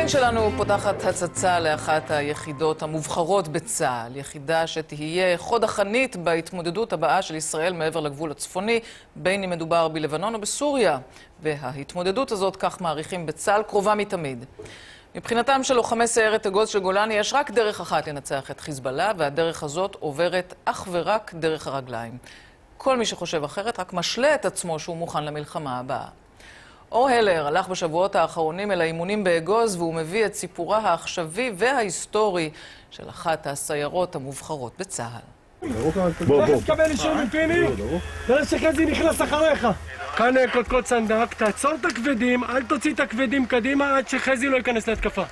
המודיעין שלנו פותחת הצצה לאחת היחידות המובחרות בצה"ל, יחידה שתהיה חוד החנית בהתמודדות הבאה של ישראל מעבר לגבול הצפוני, בין אם מדובר בלבנון או בסוריה. וההתמודדות הזאת, כך מעריכים בצה"ל, קרובה מתמיד. מבחינתם של לוחמי סיירת אגוז של גולני יש רק דרך אחת לנצח את חיזבאללה, והדרך הזאת עוברת אך ורק דרך הרגליים. כל מי שחושב אחרת רק משלה את עצמו שהוא מוכן למלחמה הבאה. אור הלר הלך בשבועות האחרונים אל האימונים באגוז, והוא מביא את סיפורה העכשווי וההיסטורי של אחת הסיירות המובחרות בצה"ל. בוא. תקבל אישור מפיני, נראה שחזי נכנס אחריך. כאן קודקוד סנדק, תעצור את הכבדים, אל תוציא את הכבדים קדימה עד שחזי לא ייכנס להתקפה.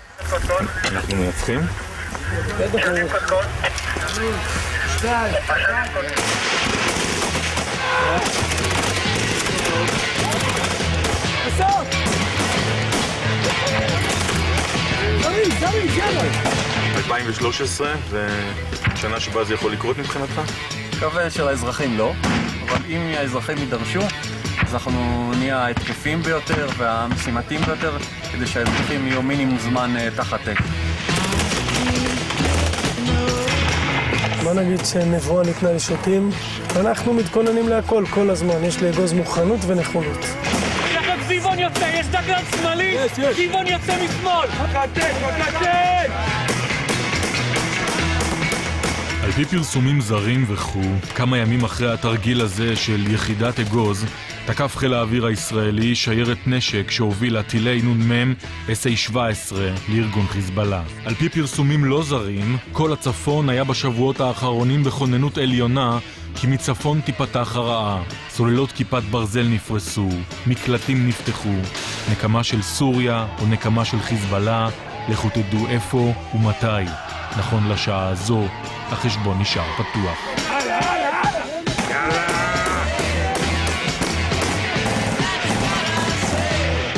אנחנו מנצחים? זרי, 2013, זה שנה שבה זה יכול לקרות מבחינתך? מקווה של האזרחים לא, אבל אם האזרחים יידרשו, אז אנחנו נהיה התקפים ביותר והמשימתיים ביותר, כדי שהאזרחים יהיו מינימום זמן תחת אש. מה נגיד שנבואה ניתנה לשוטים? אנחנו מתכוננים להכל כל הזמן, יש לאגוז מוכנות ונכונות. זיוון יוצא, יש דגל שמאלי, זיוון יוצא משמאל. מקטן! על פי פרסומים זרים וכו', כמה ימים אחרי התרגיל הזה של יחידת אגוז, תקף חיל האוויר הישראלי שיירת נשק שהובילה טילי נ"מ SA-17 לארגון חיזבאללה. על פי פרסומים לא זרים, כל הצפון היה בשבועות האחרונים בכוננות עליונה, כי מצפון תיפתח הרעה, סוללות כיפת ברזל נפרסו, מקלטים נפתחו, נקמה של סוריה או נקמה של חיזבאללה, לכו תדעו איפה ומתי. נכון לשעה הזו, החשבון נשאר פתוח.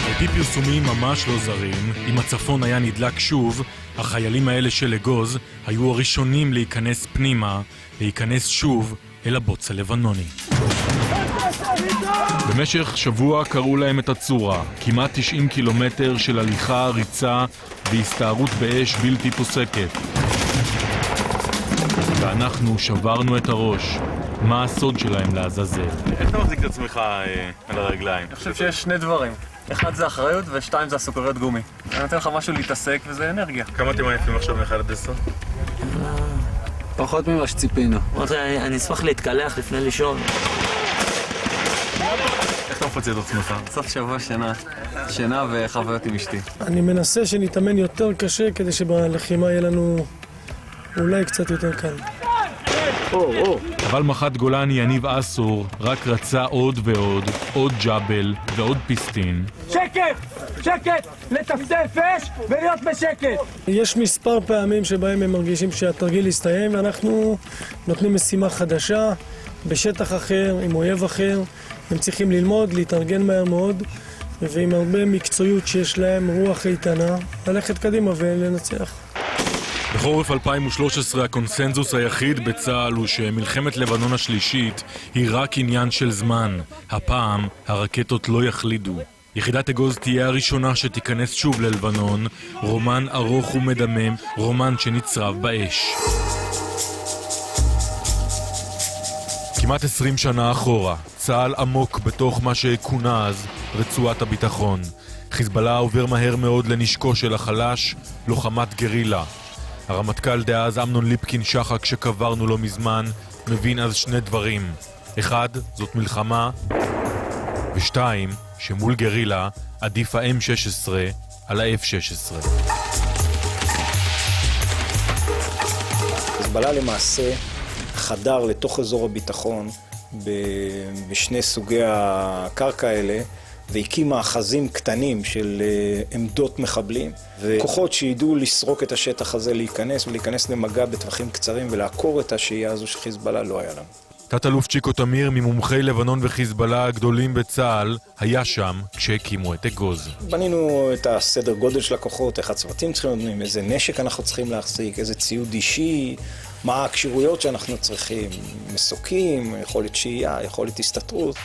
על פי פרסומים ממש לא זרים, אם הצפון היה נדלק שוב, החיילים האלה של אגוז היו הראשונים להיכנס פנימה, להיכנס שוב אל הבוץ הלבנוני. במשך שבוע קראו להם את הצורה, כמעט 90 קילומטר של הליכה, ריצה והסתערות באש בלתי פוסקת. ואנחנו שברנו את הראש. מה הסוד שלהם לעזאזל? איך אתה מחזיק את עצמך על הרגליים? אני חושב שיש שני דברים. אחד זה אחריות ושתיים זה הסוכריות גומי. אני נותן לך משהו להתעסק וזה אנרגיה. כמה אתם עייפים עכשיו מ-1 עד 10? פחות ממה שציפינו. אני אשמח להתקלח לפני לישון. איך אתה מפצה את עצמך? סוף שבוע שינה וחוויות עם אשתי. אני מנסה שנתאמן יותר קשה כדי שבלחימה יהיה לנו אולי קצת יותר קל. אבל מח"ט גולני יניב אסור רק רצה עוד ועוד, עוד ג'אבל ועוד פיסטין. שקט! לטפטף אש ולהיות בשקט! יש מספר פעמים שבהם הם מרגישים שהתרגיל הסתיים, ואנחנו נותנים משימה חדשה, בשטח אחר, עם אויב אחר. הם צריכים ללמוד, להתארגן מהר מאוד, ועם הרבה מקצועיות שיש להם, רוח איתנה, ללכת קדימה ולנצח. בחורף 2013 הקונסנזוס היחיד בצה"ל הוא שמלחמת לבנון השלישית היא רק עניין של זמן. הפעם הרקטות לא יחלידו. יחידת אגוז תהיה הראשונה שתיכנס שוב ללבנון, רומן ארוך ומדמם, רומן שנצרב באש. כמעט 20 שנה אחורה, צה"ל עמוק בתוך מה שכונה אז רצועת הביטחון. חיזבאללה עובר מהר מאוד לנשקו של החלש, לוחמת גרילה. הרמטכ"ל דאז אמנון ליפקין שחק שקברנו לא מזמן מבין אז שני דברים. אחד, זאת מלחמה, ושתיים, שמול גרילה עדיף ה-M16 על ה-F16. חיזבאללה למעשה חדר לתוך אזור הביטחון בשני סוגי הקרקע האלה, והקים מאחזים קטנים של עמדות מחבלים, וכוחות שידעו לסרוק את השטח הזה, להיכנס למגע בטווחים קצרים ולעקור את השהייה הזו של חיזבאללה לא היה לנו. תת-אלוף צ'יקו תמיר ממומחי לבנון וחיזבאללה הגדולים בצה"ל היה שם כשהקימו את אגוז. בנינו את הסדר גודל של הכוחות, איך הצוותים צריכים לדעת, איזה נשק אנחנו צריכים להחזיק, איזה ציוד אישי, מה הקשירויות שאנחנו צריכים, מסוקים, יכולת שהייה, יכולת הסתתרות.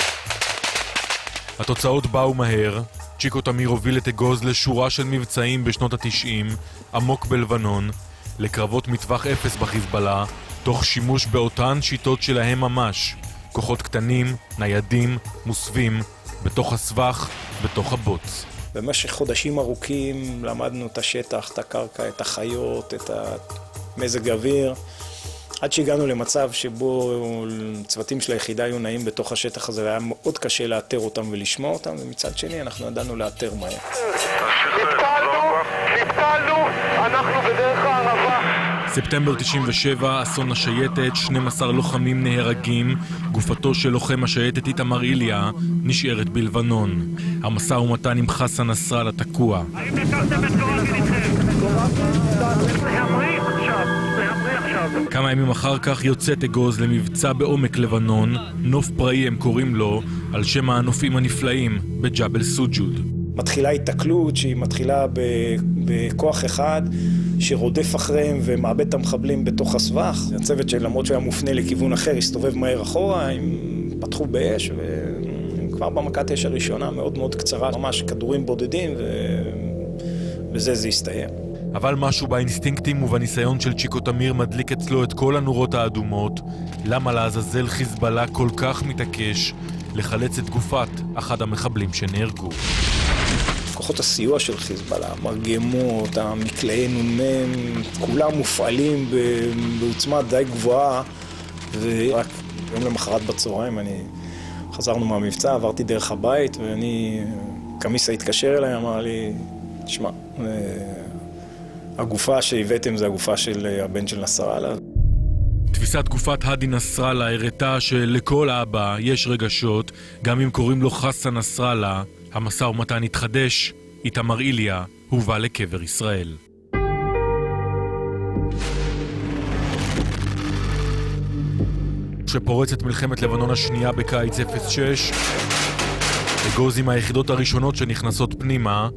התוצאות באו מהר, צ'יקו תמיר הוביל את אגוז לשורה של מבצעים בשנות ה-90, עמוק בלבנון, לקרבות מטווח אפס בחיזבאללה, תוך שימוש באותן שיטות שלהם ממש. כוחות קטנים, ניידים, מוסווים, בתוך הסבך, בתוך הבוץ. במשך חודשים ארוכים למדנו את השטח, את הקרקע, את החיות, את המזג האוויר, עד שהגענו למצב שבו צוותים של היחידה היו נעים בתוך השטח הזה, והיה מאוד קשה לאתר אותם ולשמוע אותם, ומצד שני אנחנו ידענו לאתר מהר. נפתלנו, אנחנו בדרך הערבה. ספטמבר 97, אסון השייטת, 12 לוחמים נהרגים, גופתו של לוחם השייטת איתמר איליה נשארת בלבנון. המשא ומתן עם חסן נסראללה תקוע. האם לקחתם את קוראקין איתכם? להמריך עכשיו, להמריך עכשיו. כמה ימים אחר כך יוצאת אגוז למבצע בעומק לבנון, נוף פראי הם קוראים לו, על שם הנופים הנפלאים בג'בל סוג'וד. מתחילה התקלות שהיא מתחילה בכוח אחד שרודף אחריהם ומאבד את המחבלים בתוך הסבך. הצוות שלמרות שהיה מופנה לכיוון אחר הסתובב מהר אחורה, הם פתחו באש וכבר במכת אש הראשונה מאוד מאוד קצרה, ממש כדורים בודדים וזה הסתיים. אבל משהו באינסטינקטים ובניסיון של צ'יקו תמיר מדליק אצלו את כל הנורות האדומות. למה לעזאזל חיזבאללה כל כך מתעקש לחלץ את גופת אחד המחבלים שנהרגו? כוחות הסיוע של חיזבאללה, מרגמות, המקלעי נ"מ, כולם מופעלים בעוצמה די גבוהה, ורק יום למחרת בצהריים חזרנו מהמבצע, עברתי דרך הבית, קמיסה התקשר אליי, אמר לי, תשמע, הגופה שהבאתם זה הגופה של הבן של נסראללה. תפיסת גופת האדי נסראללה הראתה שלכל האבא יש רגשות, גם אם קוראים לו חסן נסראללה. המשא ומתן התחדש, איתמר איליה הובא לקבר ישראל. כשפורצת מלחמת לבנון השנייה בקיץ 06, אגוז עם היחידות הראשונות שנכנסות פנימה,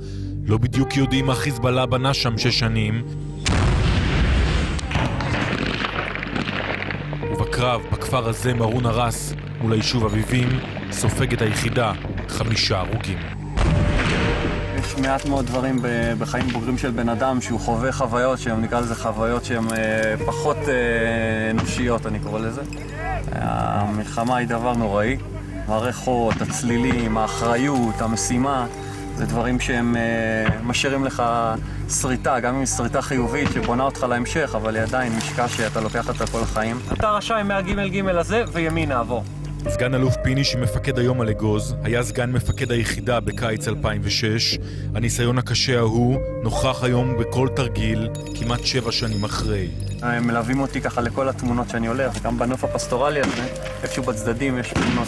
לא בדיוק יודעים מה חיזבאללה בנה שם 6 שנים, ובקרב בכפר הזה מרון הרס מול היישוב אביבים סופגת היחידה 5 הרוגים. יש מעט מאוד דברים בחיים בוגרים של בן אדם שהוא חווה חוויות שהן נקרא לזה חוויות שהן פחות אנושיות, אני קורא לזה. המלחמה היא דבר נוראי. הריחות, הצלילים, האחריות, המשימה, זה דברים שהם משאירים לך שריטה, גם אם היא שריטה חיובית שבונה אותך להמשך, אבל היא עדיין משקע שאתה לוקח אותה כל החיים. אתה רשאי מהג' הזה וימין נעבור. סגן אלוף פיני שמפקד היום על אגוז היה סגן מפקד היחידה בקיץ 2006. הניסיון הקשה ההוא נוכח היום בכל תרגיל כמעט 7 שנים אחרי. הם מלווים אותי ככה לכל התמונות שאני הולך, גם בנוף הפסטורלי הזה, איפשהו בצדדים יש תמונות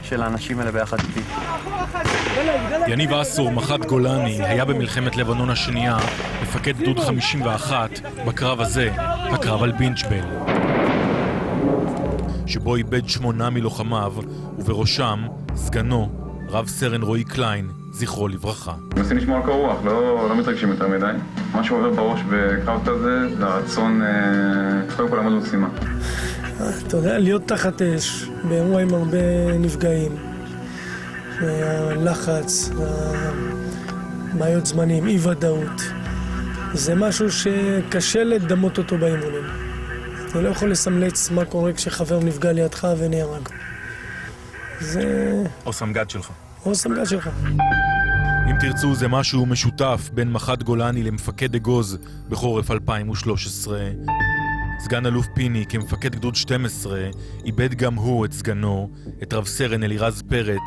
של האנשים האלה ביחד איתי. יניב אסור, מח"ט גולני, היה במלחמת לבנון השנייה, מפקד גדוד 51 בקרב הזה, הקרב על בינצ'בל, שבו איבד 8 מלוחמיו, ובראשם סגנו, רב סרן רועי קליין, זכרו לברכה. מנסים לשמור על קור רוח, לא מתרגשים יותר מדי. מה שעובר בראש בקרב כזה זה הרצון קודם כל לעמוד במשימה. אתה יודע, להיות תחת אש, באירוע עם הרבה נפגעים, הלחץ, בעיות זמנים, אי ודאות, זה משהו שקשה לדמות אותו באימונים. אתה לא יכול לסמלץ מה קורה כשחבר נפגע לידך ונהרג. זה... או סמג"ד שלך. או סמג"ד שלך. אם תרצו, זה משהו משותף בין מח"ט גולני למפקד אגוז בחורף 2013. סגן אלוף פיני כמפקד גדוד 12 איבד גם הוא את סגנו, את רב סרן אלירז פרץ,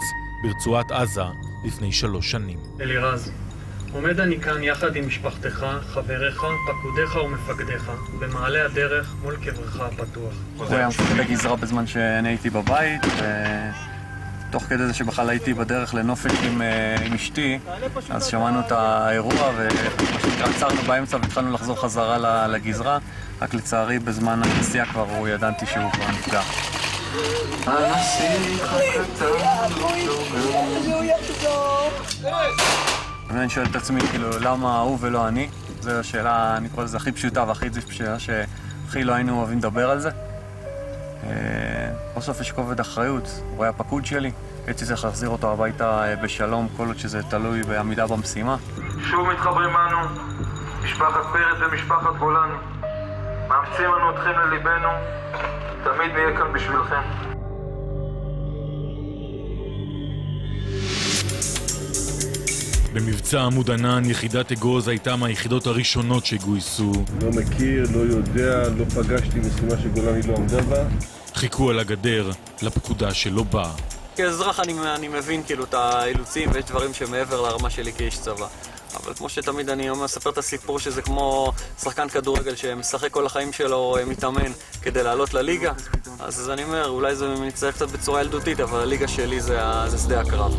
ברצועת עזה לפני 3 שנים. אלירז, עומד אני כאן יחד עם משפחתך, חבריך, פקודיך ומפקדיך, במעלה הדרך מול קברך הפתוח. הוא היה מפקד הגזרה בזמן שאני הייתי בבית, ותוך כדי זה שבכלל הייתי בדרך לנופש עם אשתי, אז שמענו את האירוע ועצרנו באמצע והתחלנו לחזור חזרה לגזרה, רק לצערי בזמן הנסיעה כבר הוא ידעתי שהוא כבר נפגע. ואני שואל את עצמי, כאילו, למה הוא ולא אני? זו השאלה, אני קורא לזה הכי פשוטה והכי שאלה שהכי לא היינו אוהבים לדבר על זה. בסוף יש כובד אחריות, הוא היה פקוד שלי, הייתי צריך להחזיר אותו הביתה בשלום, כל עוד שזה תלוי בעמידה במשימה. שוב מתחברים אנו, משפחת פרץ ומשפחת גולן. מאמצים אנו אתכם לליבנו, תמיד נהיה כאן בשבילכם. במבצע עמוד ענן, יחידת אגוז הייתה מהיחידות הראשונות שגויסו. לא מכיר, לא יודע, לא פגשתי משימה שגולני לא עמדה בה. חיכו על הגדר לפקודה שלא באה. כאזרח אני מבין כאילו את האילוצים ויש דברים שמעבר לרמה שלי כאיש צבא. אבל כמו שתמיד אני מספר את הסיפור שזה כמו שחקן כדורגל שמשחק כל החיים שלו, מתאמן כדי לעלות לליגה. אז אני אומר, אולי זה נצטרך קצת בצורה ילדותית, אבל הליגה שלי זה שדה הקרב.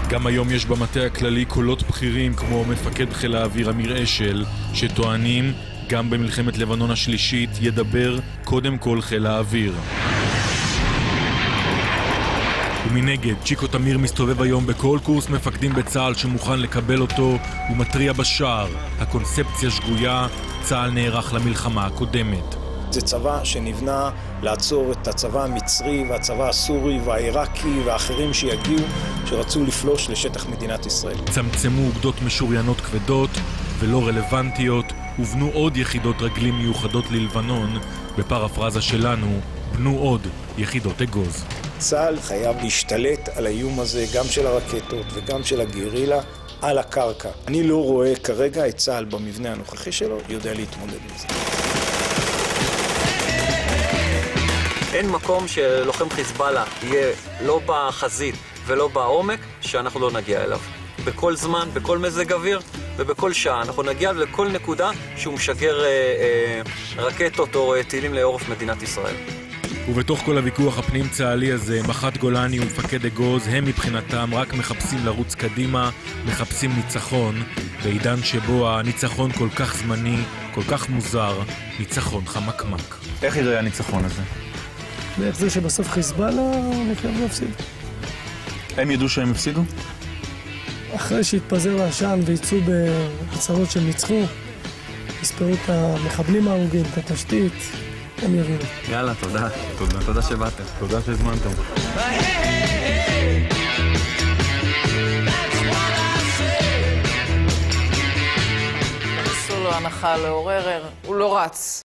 גם היום יש במטה הכללי קולות בכירים כמו מפקד חיל האוויר אמיר אשל, שטוענים גם במלחמת לבנון השלישית ידבר קודם כל חיל האוויר. ומנגד, צ'יקו תמיר מסתובב היום בכל קורס מפקדים בצה"ל שמוכן לקבל אותו ומטריע בשער. הקונספציה שגויה, צה"ל נערך למלחמה הקודמת. זה צבא שנבנה לעצור את הצבא המצרי והצבא הסורי והעיראקי והאחרים שיגיעו, שרצו לפלוש לשטח מדינת ישראל. צמצמו אוגדות משוריינות כבדות ולא רלוונטיות, ובנו עוד יחידות רגלים מיוחדות ללבנון, בפרפרזה שלנו, בנו עוד יחידות אגוז. צה"ל חייב להשתלט על האיום הזה, גם של הרקטות וגם של הגרילה, על הקרקע. אני לא רואה כרגע את צה"ל במבנה הנוכחי שלו, יודע להתמודד עם זה. אין מקום שלוחם חיזבאללה יהיה לא בחזית ולא בעומק שאנחנו לא נגיע אליו. בכל זמן, בכל מזג אוויר ובכל שעה אנחנו נגיע לכל נקודה שהוא משגר רקטות או טילים לעורף מדינת ישראל. ובתוך כל הוויכוח הפנים צה"לי הזה, מח"ט גולני ומפקד אגוז הם מבחינתם רק מחפשים לרוץ קדימה, מחפשים ניצחון, בעידן שבו הניצחון כל כך זמני, כל כך מוזר, ניצחון חמקמק. איך יראה הניצחון הזה? ואיך זה שבסוף חיזבאללה נחייב להפסיד. הם ידעו שהם הפסידו? אחרי שהתפזר לעשן ויצאו בהצהרות שהם ניצחו, הספרו את המחבלים ההרוגים, את התשתית, הם יבינו. יאללה, תודה. תודה שבאתם. תודה שהזמנתם. עשו לו הנחה לעורר, הוא לא רץ.